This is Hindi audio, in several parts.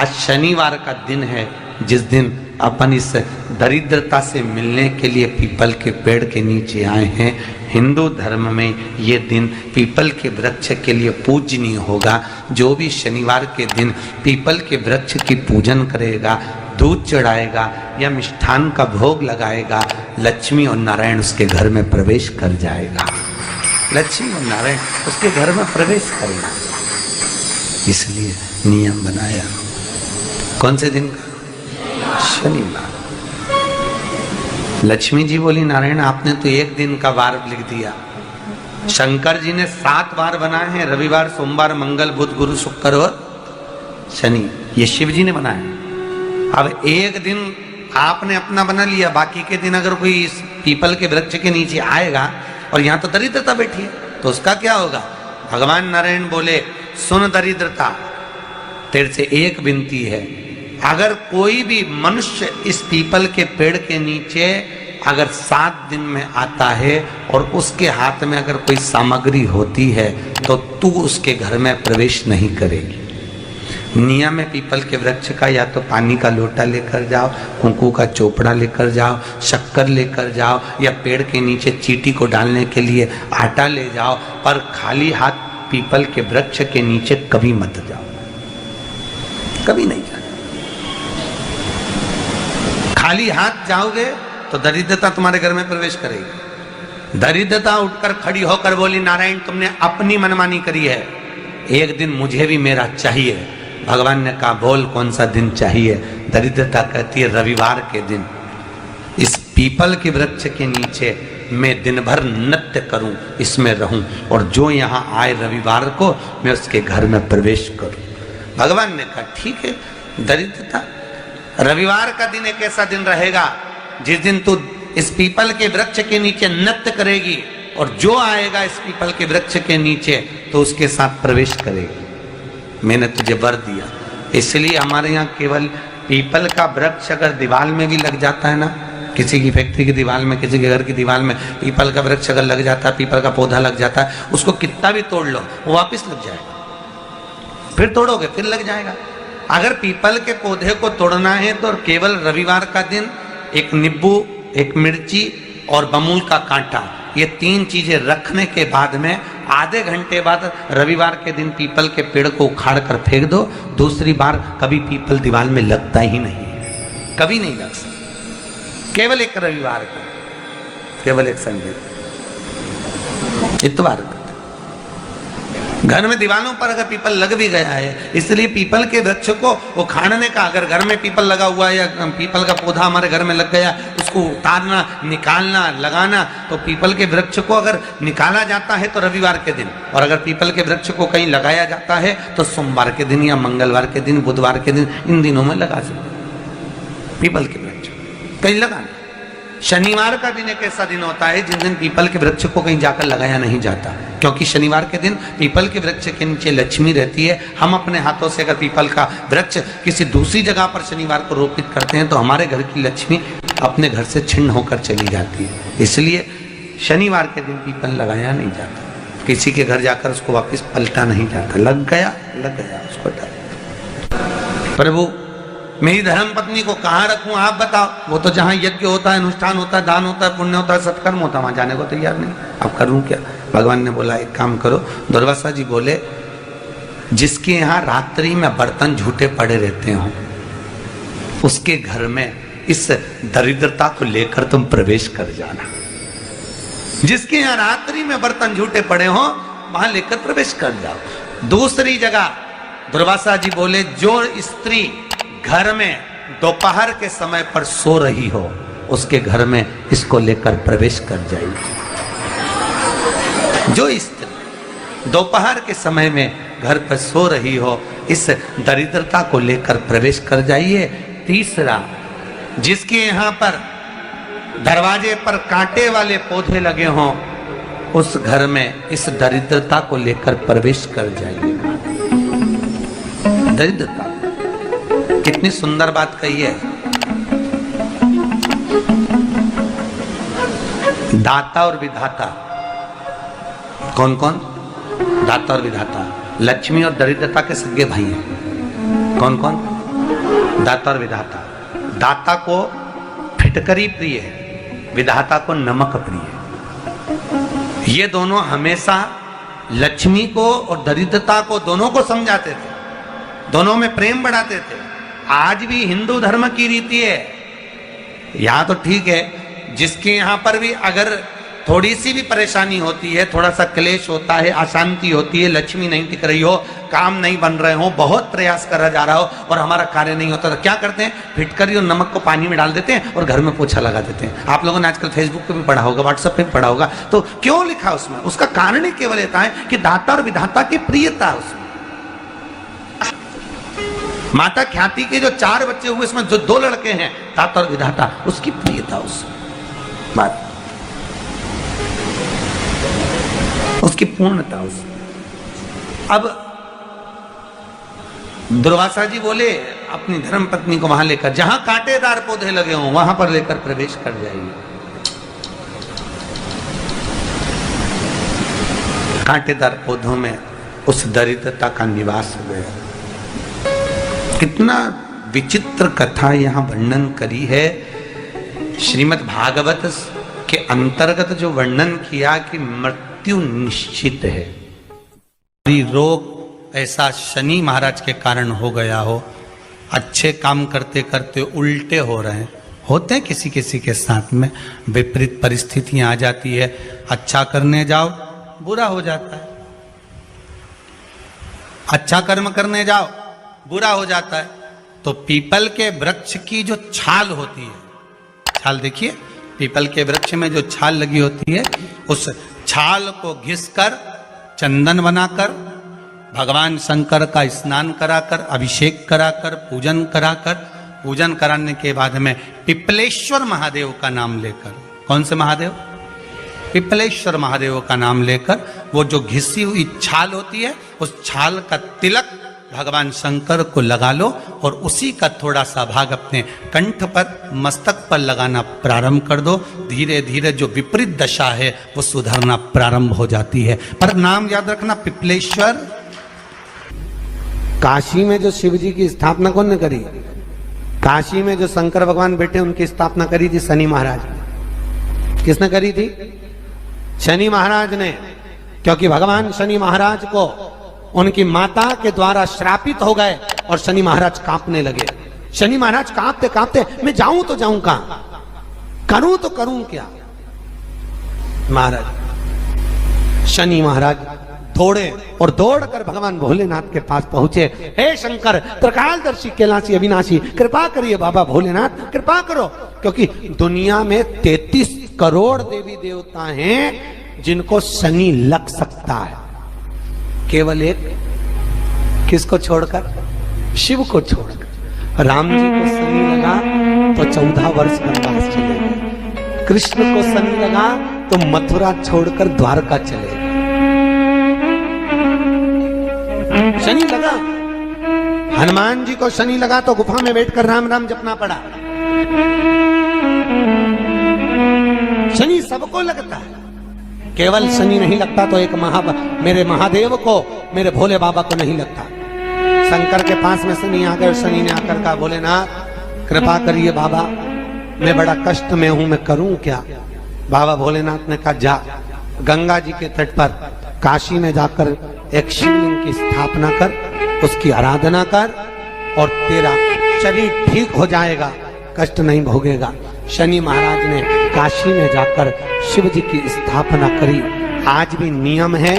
आज शनिवार का दिन है, जिस दिन अपन इस दरिद्रता से मिलने के लिए पीपल के पेड़ के नीचे आए हैं। हिंदू धर्म में ये दिन पीपल के वृक्ष के लिए पूजनीय होगा। जो भी शनिवार के दिन पीपल के वृक्ष की पूजन करेगा, दूध चढ़ाएगा या मिष्ठान का भोग लगाएगा, लक्ष्मी और नारायण उसके घर में प्रवेश कर जाएगा। लक्ष्मी और नारायण उसके घर में प्रवेश करेगा। इसलिए नियम बनाया। कौन से दिन का? शनिवार। लक्ष्मी जी बोली, नारायण आपने तो एक दिन का वार लिख दिया। शंकर जी ने 7 वार बनाए हैं, रविवार, सोमवार, मंगल, बुध, गुरु, शुक्र और शनि। ये शिव जी ने बनाया। अब एक दिन आपने अपना बना लिया, बाकी के दिन अगर कोई इस पीपल के वृक्ष के नीचे आएगा और यहाँ तो दरिद्रता बैठी है, तो उसका क्या होगा? भगवान नारायण बोले, सुन दरिद्रता, तेरे से एक विनती है, अगर कोई भी मनुष्य इस पीपल के पेड़ के नीचे अगर 7 दिन में आता है और उसके हाथ में अगर कोई सामग्री होती है तो तू उसके घर में प्रवेश नहीं करेगी। नियम में पीपल के वृक्ष का या तो पानी का लोटा लेकर जाओ, कुंकू का चोपड़ा लेकर जाओ, शक्कर लेकर जाओ, या पेड़ के नीचे चींटी को डालने के लिए आटा ले जाओ, पर खाली हाथ पीपल के वृक्ष के नीचे कभी मत जाओ, कभी नहीं जाओ। खाली हाथ जाओगे तो दरिद्रता तुम्हारे घर में प्रवेश करेगी। दरिद्रता उठकर खड़ी होकर बोली, नारायण तुमने अपनी मनमानी करी है, एक दिन मुझे भी मेरा चाहिए। भगवान ने कहा, बोल कौन सा दिन चाहिए? दरिद्रता कहती है, रविवार के दिन इस पीपल के वृक्ष के नीचे मैं दिन भर नृत्य करूं, इसमें रहूं, और जो यहाँ आए रविवार को मैं उसके घर में प्रवेश करूं। भगवान ने कहा, ठीक है। दरिद्रता, रविवार का दिन एक ऐसा दिन रहेगा जिस दिन तू इस पीपल के वृक्ष के नीचे नृत्य करेगी, और जो आएगा इस पीपल के वृक्ष के नीचे तो उसके साथ प्रवेश करेगी। मैंने तुझे वर दिया। इसलिए हमारे यहाँ केवल पीपल का वृक्ष अगर दीवार में भी लग जाता है ना, किसी की फैक्ट्री की दीवार में, किसी के घर की दीवार में पीपल का वृक्ष अगर लग जाता है, पीपल का पौधा लग जाता है, उसको कितना भी तोड़ लो वो वापिस लग जाएगा। फिर तोड़ोगे फिर लग जाएगा। अगर पीपल के पौधे को तोड़ना है तो केवल रविवार का दिन एक नींबू, एक मिर्ची और बमूल का कांटा, ये 3 चीजें रखने के बाद में आधे घंटे बाद रविवार के दिन पीपल के पेड़ को उखाड़ कर फेंक दो। दूसरी बार कभी पीपल दीवार में लगता ही नहीं, कभी नहीं लग सकता। केवल एक रविवार को, केवल एक संडे, इतवार को। घर में दीवारों पर अगर पीपल लग भी गया है, इसलिए पीपल के वृक्ष को उखाड़ने का, अगर घर में पीपल लगा हुआ है या पीपल का पौधा हमारे घर में लग गया, उसको उतारना, निकालना, लगाना, तो पीपल के वृक्ष को अगर निकाला जाता है तो रविवार के दिन, और अगर पीपल के वृक्ष को कहीं लगाया जाता है तो सोमवार के दिन या मंगलवार के दिन, बुधवार के दिन, इन दिनों में लगा सकते पीपल के वृक्ष कहीं लगाना। शनिवार का दिन एक ऐसा दिन होता है जिस दिन पीपल के वृक्ष को कहीं जाकर लगाया नहीं जाता, क्योंकि शनिवार के दिन पीपल के वृक्ष के नीचे लक्ष्मी रहती है। हम अपने हाथों से अगर पीपल का वृक्ष किसी दूसरी जगह पर शनिवार को रोपित करते हैं तो हमारे घर की लक्ष्मी अपने घर से छिन्न होकर चली जाती है। इसलिए शनिवार के दिन पीपल लगाया नहीं जाता, किसी के घर जाकर उसको वापस पलटा नहीं जाता। लग गया उसको डाल। प्रभु मेरी धर्म पत्नी को कहाँ रखूं आप बताओ? वो तो जहाँ यज्ञ होता है, अनुष्ठान होता है, दान होता है, पुण्य होता है, सत्कर्म होता है, वहां जाने को तैयार नहीं। अब करूं क्या? भगवान ने बोला एक काम करो। दुर्वासा जी बोले, जिसके यहाँ रात्रि में बर्तन झूठे पड़े रहते हो उसके घर में इस दरिद्रता को लेकर तुम प्रवेश कर जाना। जिसके यहाँ रात्रि में बर्तन झूठे पड़े हो वहां लेकर प्रवेश कर जाओ। दूसरी जगह दुर्वासा जी बोले, जो स्त्री घर में दोपहर के समय पर सो रही हो उसके घर में इसको लेकर प्रवेश कर जाइए। जो स्त्री दोपहर के समय में घर पर सो रही हो इस दरिद्रता को लेकर प्रवेश कर जाइए। तीसरा, जिसके यहाँ पर दरवाजे पर कांटे वाले पौधे लगे हों उस घर में इस दरिद्रता को लेकर प्रवेश कर जाइए। दरिद्रता, कितनी सुंदर बात कही है। दाता और विधाता, कौन कौन? दाता और विधाता। लक्ष्मी और दरिद्रता के सगे भाई हैं। कौन कौन? दाता और विधाता। दाता को फिटकरी प्रिय है, विधाता को नमक प्रिय है। ये दोनों हमेशा लक्ष्मी को और दरिद्रता को दोनों को समझाते थे, दोनों में प्रेम बढ़ाते थे। आज भी हिंदू धर्म की रीति है, यहां तो ठीक है, जिसके यहां पर भी अगर थोड़ी सी भी परेशानी होती है, थोड़ा सा क्लेश होता है, अशांति होती है, लक्ष्मी नहीं टिक रही हो, काम नहीं बन रहे हो, बहुत प्रयास करा जा रहा हो और हमारा कार्य नहीं होता, तो क्या करते हैं? फिटकरी और नमक को पानी में डाल देते हैं और घर में पोछा लगा देते हैं। आप लोगों ने आजकल फेसबुक पे भी पढ़ा होगा, व्हाट्सएप पे भी पढ़ा होगा। तो क्यों लिखा उसमें? उसका कारण ही केवल ये है कि दाता और विधाता की प्रियता उसमें। माता ख्याति के जो 4 बच्चे हुए, इसमें जो 2 लड़के हैं, दाता और विधाता, उसकी प्रियता उसमें, बात उसकी पूर्णता उसमें। अब दुर्वासा जी बोले अपनी धर्म पत्नी को वहां लेकर, जहां कांटेदार पौधे लगे हों वहां पर लेकर प्रवेश कर जाइए। कांटेदार पौधों में उस दरिद्रता का निवास हो गया। कितना विचित्र कथा यहां वर्णन करी है। श्रीमद् भागवत के अंतर्गत जो वर्णन किया कि मृत्यु निश्चित है, रोग ऐसा शनि महाराज के कारण हो गया हो, अच्छे काम करते करते उल्टे हो रहे हैं, होते हैं किसी किसी के साथ में, विपरीत परिस्थितियां आ जाती है, अच्छा करने जाओ बुरा हो जाता है, अच्छा कर्म करने जाओ बुरा हो जाता है। तो पीपल के वृक्ष की जो छाल होती है, छाल देखिए, पीपल के वृक्ष में जो छाल लगी होती है, उस छाल को घिसकर चंदन बनाकर भगवान शंकर का स्नान कराकर, अभिषेक कराकर, पूजन कराने के बाद में पिपलेश्वर महादेव का नाम लेकर, कौन से महादेव? पिपलेश्वर महादेव का नाम लेकर वो जो घिसी हुई छाल होती है, उस छाल का तिलक भगवान शंकर को लगा लो और उसी का थोड़ा सा भाग अपने कंठ पर, मस्तक पर लगाना प्रारंभ कर दो। धीरे धीरे जो विपरीत दशा है वो सुधरना प्रारंभ हो जाती है। पर नाम याद रखना, पिपलेश्वर। काशी में जो शिव जी की स्थापना कौन ने करी? काशी में जो शंकर भगवान बैठे उनकी स्थापना करी थी शनि महाराज ने। किसने करी थी? शनि महाराज ने। क्योंकि भगवान शनि महाराज को उनकी माता के द्वारा श्रापित हो गए और शनि महाराज कांपने लगे। शनि महाराज कांपते कांपते, मैं जाऊं तो जाऊं कहां, करूं तो करूं क्या? महाराज, शनि महाराज दौड़े और दौड़कर भगवान भोलेनाथ के पास पहुंचे। हे शंकर, त्रिकालदर्शी, कैलाशी, अविनाशी, कृपा करिए बाबा भोलेनाथ, कृपा करो। क्योंकि दुनिया में 33 करोड़ देवी देवता हैं जिनको शनि लग सकता है, केवल एक, किसको छोड़कर? शिव को छोड़कर। राम जी को शनि लगा तो 14 वर्ष वनवास चले गए। कृष्ण को शनि लगा तो मथुरा छोड़कर द्वारका चले गए। शनि लगा, हनुमान जी को शनि लगा तो गुफा में बैठकर राम राम जपना पड़ा। शनि सबको लगता है, केवल शनि नहीं लगता तो एक मेरे महादेव को, मेरे भोले बाबा को नहीं लगता। शंकर के पास में शनि आ गए। शनि ने आकर कहा, भोलेनाथ कृपा करिए बाबा, मैं बड़ा कष्ट में हूं, मैं करूं क्या? बाबा भोलेनाथ ने कहा, जा गंगा जी के तट पर काशी में जाकर एक शिवलिंग की स्थापना कर, उसकी आराधना कर और तेरा शरीर ठीक हो जाएगा, कष्ट नहीं भोगेगा। शनि महाराज ने काशी में जाकर शिव जी की स्थापना करी। आज भी नियम है,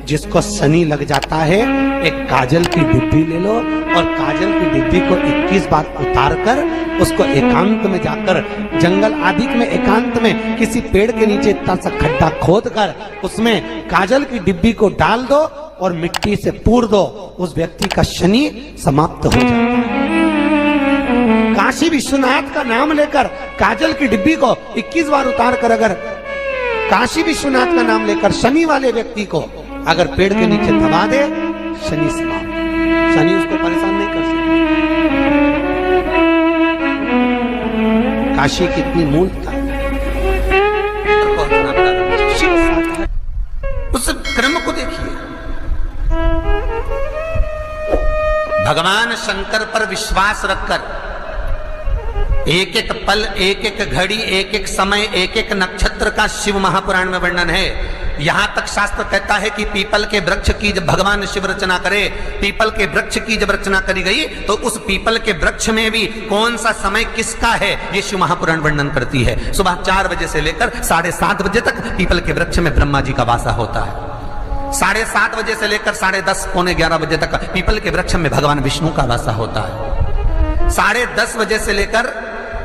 जिसको शनि लग जाता है, एक काजल की डिब्बी ले लो और काजल की डिब्बी को 21 बार उतार कर उसको एकांत में जाकर, जंगल आदि में एकांत में किसी पेड़ के नीचे इतना सा खड्डा खोद कर उसमें काजल की डिब्बी को डाल दो और मिट्टी से पूर दो, उस व्यक्ति का शनि समाप्त हो जाता है। काशी विश्वनाथ का नाम लेकर काजल की डिब्बी को 21 बार उतार कर अगर काशी विश्वनाथ का नाम लेकर शनि वाले व्यक्ति को अगर पेड़ के नीचे दबा दे, शनि समाप्त, शनि उसको परेशान नहीं कर सकता। काशी कितनी मूलता है, उस क्रम को देखिए। भगवान शंकर पर विश्वास रखकर एक एक पल, एक एक घड़ी, एक एक समय, एक एक नक्षत्र का शिव महापुराण में वर्णन है। यहां तक शास्त्र कहता है कि पीपल के वृक्ष की जब भगवान शिव रचना करे, पीपल के वृक्ष की जब रचना करी गई तो उस पीपल के वृक्ष में भी कौन सा समय किसका है ये शिव महापुराण वर्णन करती है। सुबह 4 बजे से लेकर 7:30 बजे तक पीपल के वृक्ष में ब्रह्मा जी का वासा होता है। 7:30 बजे से लेकर 10:30 पौने 11 बजे तक पीपल के वृक्ष में भगवान विष्णु का वासा होता है। 10:30 बजे से लेकर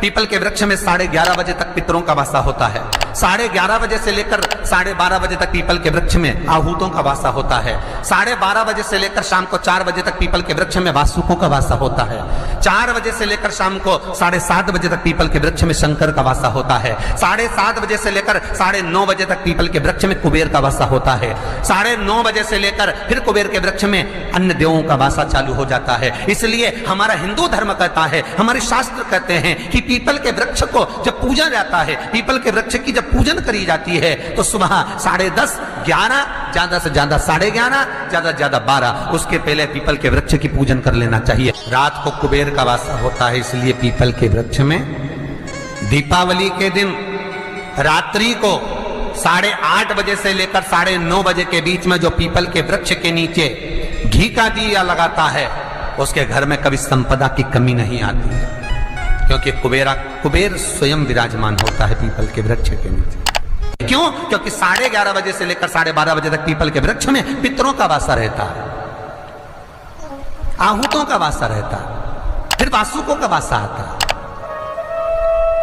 पीपल के वृक्ष में 11:30 बजे तक पितरों का वासा होता है। 11:30 बजे से लेकर 12:30 बजे तक पीपल के वृक्ष में आहूतों का वासा होता है। 12:30 बजे से लेकर शाम को 4 बजे तक पीपल के वृक्ष में वासुकों का वासा होता है। 4 बजे से लेकर शाम को 7:30 बजे तक पीपल के वृक्ष में शंकर का वासा होता है। 7:30 बजे से लेकर 9:30 बजे तक पीपल के वृक्ष में कुबेर का वासा होता है। 9:30 बजे से लेकर फिर कुबेर के वृक्ष में अन्य देवों का वासा चालू हो जाता है। इसलिए हमारा हिंदू धर्म कहता है, हमारे शास्त्र कहते हैं कि पीपल के वृक्ष को जब पूजा जाता है, पीपल के वृक्ष की जब पूजन करी जाती है तो सुबह 10:30, 11, ज्यादा से ज्यादा 11:30, ज्यादा से ज्यादा 12, उसके पहले पीपल के वृक्ष की पूजन कर लेना चाहिए। रात को कुबेर का वासा होता है, इसलिए पीपल के वृक्ष में दीपावली के दिन रात्रि को 8:30 बजे से लेकर 9:30 बजे के बीच में जो पीपल के वृक्ष के नीचे घी का दिया लगाता है उसके घर में कभी संपदा की कमी नहीं आती है, क्योंकि कुबेर स्वयं विराजमान होता है पीपल के वृक्ष के नीचे। क्यों? क्योंकि 11:30 बजे से लेकर 12:30 बजे तक पीपल के वृक्ष में पितरों का वासा रहता है, आहूतों का वासा रहता है, फिर वासुकों का वासा आता है।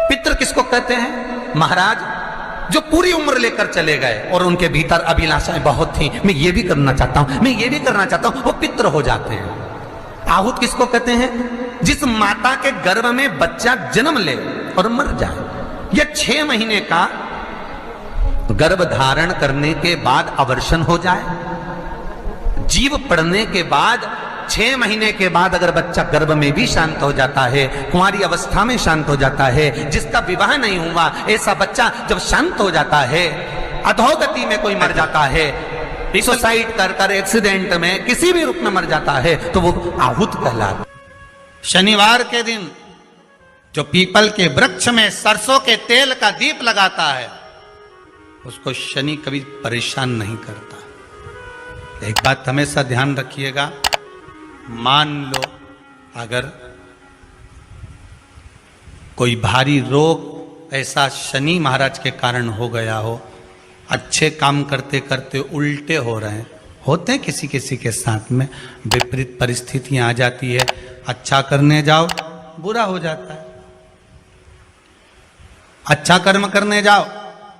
पितृ किसको कहते हैं? महाराज जो पूरी उम्र लेकर चले गए और उनके भीतर अभिलाषाएं बहुत थी, मैं ये भी करना चाहता हूं, मैं ये भी करना चाहता हूं, वो पितृ हो जाते हैं। आहूत किसको कहते हैं? जिस माता के गर्भ में बच्चा जन्म ले और मर जाए, या 6 महीने का गर्भ धारण करने के बाद अवर्षण हो जाए, जीव पड़ने के बाद 6 महीने के बाद अगर बच्चा गर्भ में भी शांत हो जाता है, कुंवारी अवस्था में शांत हो जाता है, जिसका विवाह नहीं हुआ ऐसा बच्चा जब शांत हो जाता है, अधोगति में कोई मर जाता है, सुसाइड कर एक्सीडेंट में किसी भी रूप में मर जाता है तो वो आहूत कहलाता है। शनिवार के दिन जो पीपल के वृक्ष में सरसों के तेल का दीप लगाता है उसको शनि कभी परेशान नहीं करता। एक बात हमेशा ध्यान रखिएगा, मान लो अगर कोई भारी रोग ऐसा शनि महाराज के कारण हो गया हो, अच्छे काम करते करते उल्टे हो रहे हैं, होते हैं किसी किसी के साथ में, विपरीत परिस्थितियां आ जाती है, अच्छा करने जाओ बुरा हो जाता है, अच्छा कर्म करने जाओ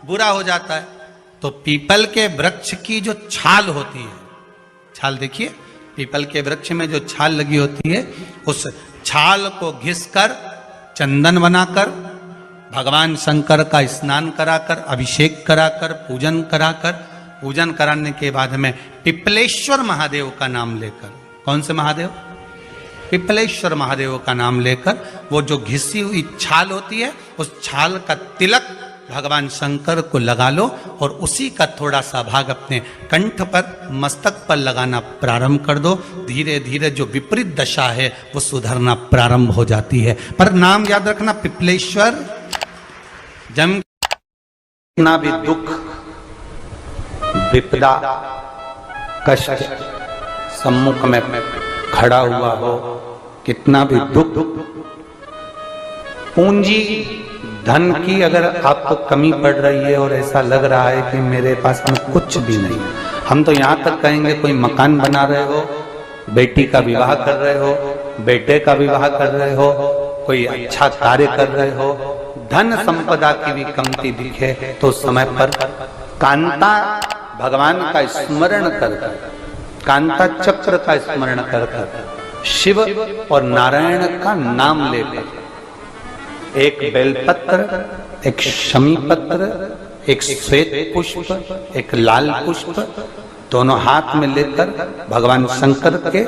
बुरा हो जाता है। तो पीपल के वृक्ष की जो छाल होती है, छाल देखिए, पीपल के वृक्ष में जो छाल लगी होती है, उस छाल को घिसकर चंदन बनाकर भगवान शंकर का स्नान कराकर, अभिषेक कराकर, पूजन कराने के बाद में पिपलेश्वर महादेव का नाम लेकर, कौन से महादेव? पिपलेश्वर महादेव का नाम लेकर वो जो घिसी हुई छाल होती है उस छाल का तिलक भगवान शंकर को लगा लो और उसी का थोड़ा सा भाग अपने कंठ पर, मस्तक पर लगाना प्रारंभ कर दो। धीरे धीरे जो विपरीत दशा है वो सुधरना प्रारंभ हो जाती है। पर नाम याद रखना, पिपलेश्वर। जम कितना भी दुख, विपदा, कष्ट सम्मुख में खड़ा हुआ हो, कितना भी दुख, पूंजी धन की अगर आपको कमी पड़ रही है और ऐसा लग रहा है कि मेरे पास में कुछ भी नहीं, हम तो यहाँ तक कहेंगे कोई मकान बना रहे हो, बेटी का विवाह कर रहे हो, बेटे का विवाह कर रहे हो, कोई अच्छा कार्य कर रहे हो, धन संपदा की भी कमती दिखे तो समय पर कांता भगवान का स्मरण कर, कांता चक्र का स्मरण कर, शिव और नारायण का नाम लेकर, एक बेलपत्र, एक शमी पत्र, एक श्वेत पुष्प, एक लाल पुष्प, दोनों हाथ में लेकर भगवान शंकर के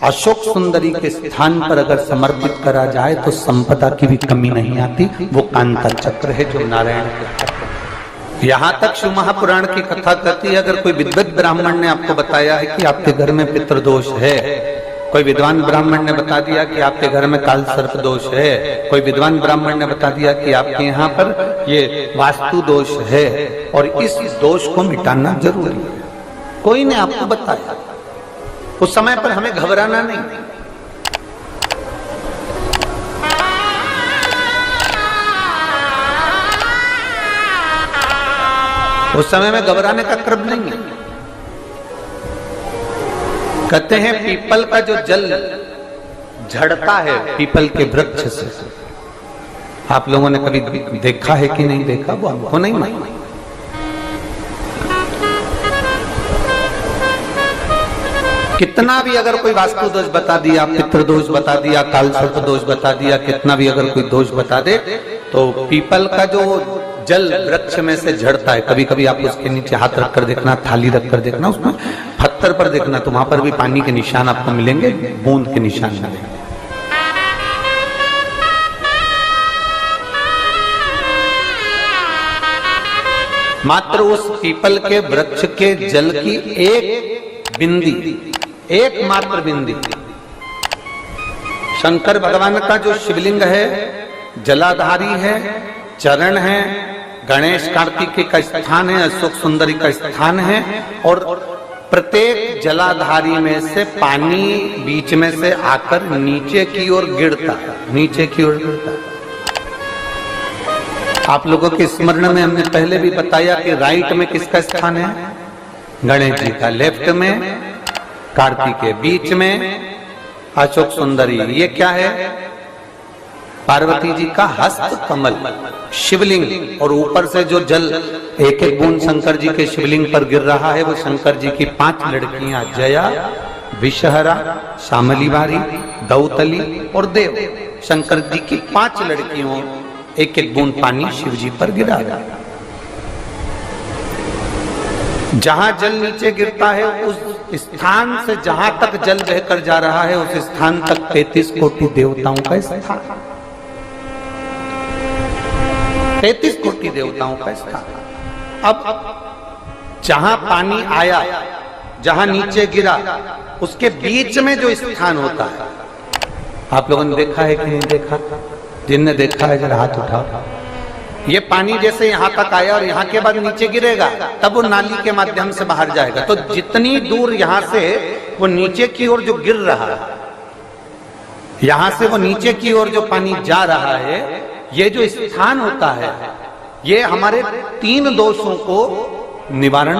अशोक सुंदरी के स्थान पर अगर समर्पित करा जाए तो संपदा की भी कमी नहीं आती। वो कांता चक्र है जो नारायण के हाथ। यहाँ तक शिव महापुराण की कथा कहती है, अगर कोई विद्वत ब्राह्मण ने आपको बताया है कि आपके घर में पितृदोष है, कोई विद्वान ब्राह्मण ने बता दिया कि आपके घर में काल सर्प दोष है, कोई विद्वान ब्राह्मण ने बता दिया कि आपके यहाँ पर ये वास्तु दोष है और इस दोष को मिटाना जरूरी है। कोई ने आपको बताया, उस समय पर हमें घबराना नहीं। उस समय में घबराने का क्रम नहीं है। कहते हैं पीपल का जो जल झड़ता है पीपल के वृक्ष से, आप लोगों ने कभी देखा है कि नहीं देखा, वो हमको नहीं मालूम। कितना भी अगर कोई वास्तु दोष बता दिया, पितृ दोष बता दिया, काल सर्प दोष बता दिया, कितना भी अगर कोई दोष बता दे, तो पीपल का जो जल वृक्ष में से झड़ता है, कभी कभी आप उसके नीचे हाथ रखकर देखना, थाली रखकर देखना, उसमें पत्थर पर देखना, तो वहां पर भी पानी के निशान आपको मिलेंगे, बूंद के निशान मिलेंगे। मात्र उस पीपल के वृक्ष के जल की एक बिंदी, एकमात्र बिंदी, शंकर भगवान का जो शिवलिंग है जलाधारी है, चरण है, गणेश कार्तिकेय का स्थान है, अशोक सुंदरी का स्थान है, और प्रत्येक जलाधारी में से पानी बीच में से आकर नीचे की ओर गिरता है, नीचे की ओर गिरता है। आप लोगों के स्मरण में हमने पहले भी बताया कि राइट में किसका स्थान है, गणेश जी का, लेफ्ट में कार्तिकेय, बीच में अशोक सुंदरी, ये क्या है, पार्वती जी का हस्त कमल शिवलिंग, और ऊपर से जो जल एक एक बूंद शंकर जी के शिवलिंग पर गिर रहा है, वो शंकर जी की 5 लड़कियां जया, विषहरा, शामली बारी, दौतली और देव, शंकर जी की 5 लड़कियों, एक एक बूंद पानी शिव जी पर गिरा है। जहां जल नीचे गिरता है उस स्थान से जहां तक जल बहकर जा रहा है उस स्थान तक 33 कोटि देवताओं का स्थान, 33 कोटि देवताओं का स्थान। अब जहां पानी आया, जहां नीचे गिरा, उसके बीच में जो स्थान होता है, आप लोगों ने देखा है कि नहीं देखा? जिनने देखा है जरा हाथ उठाओ। ये पानी जैसे यहाँ तक आया और यहाँ के बाद नीचे गिरेगा, तब वो नाली के माध्यम से बाहर जाएगा। तो जितनी दूर यहाँ से वो नीचे की ओर जो गिर रहा है, यहाँ से वो नीचे की ओर जो पानी जा रहा है, ये जो स्थान होता है, ये हमारे 3 दोषों को निवारण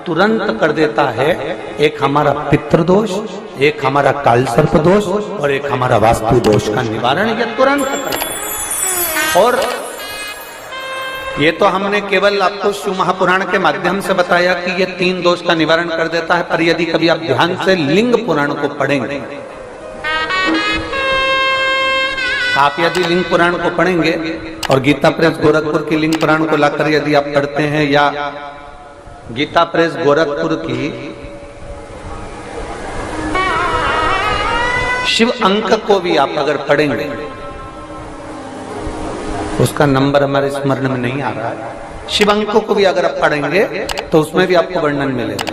तुरंत कर देता है। एक हमारा पितृदोष, एक हमारा काल सर्प दोष और एक हमारा वास्तु दोष का निवारण ये तुरंत करता है। और ये तो हमने केवल आपको शिव महापुराण के माध्यम से बताया कि ये 3 दोष का निवारण कर देता है, पर यदि कभी आप ध्यान से लिंग पुराण को पढ़ेंगे, आप यदि लिंग पुराण को पढ़ेंगे और गीता प्रेस गोरखपुर की लिंग पुराण को लाकर यदि आप पढ़ते हैं, या गीता प्रेस गोरखपुर की शिव अंक को भी आप अगर पढ़ेंगे, उसका नंबर हमारे स्मरण में नहीं आ रहा है, शिव अंकों को भी अगर आप पढ़ेंगे तो उसमें भी आपको वर्णन मिलेगा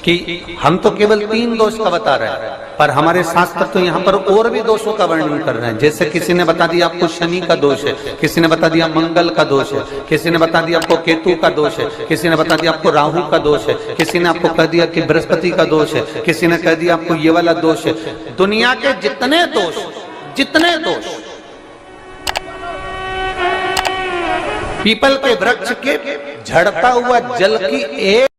कि हम तो केवल 3 दोष का बता रहे हैं, पर हमारे शास्त्र तो यहाँ पर और भी दोषों का वर्णन कर रहे हैं। जैसे किसी ने बता दिया आपको शनि का दोष है, किसी ने बता दिया मंगल का दोष है, किसी ने बता दिया आपको केतु का दोष है, किसी ने बता दिया आपको राहु का दोष है, किसी ने आपको कह दिया कि बृहस्पति का दोष है, किसी ने कह दिया आपको ये वाला दोष है। दुनिया के जितने दोष पीपल के वृक्ष के झड़ता हुआ जल की एक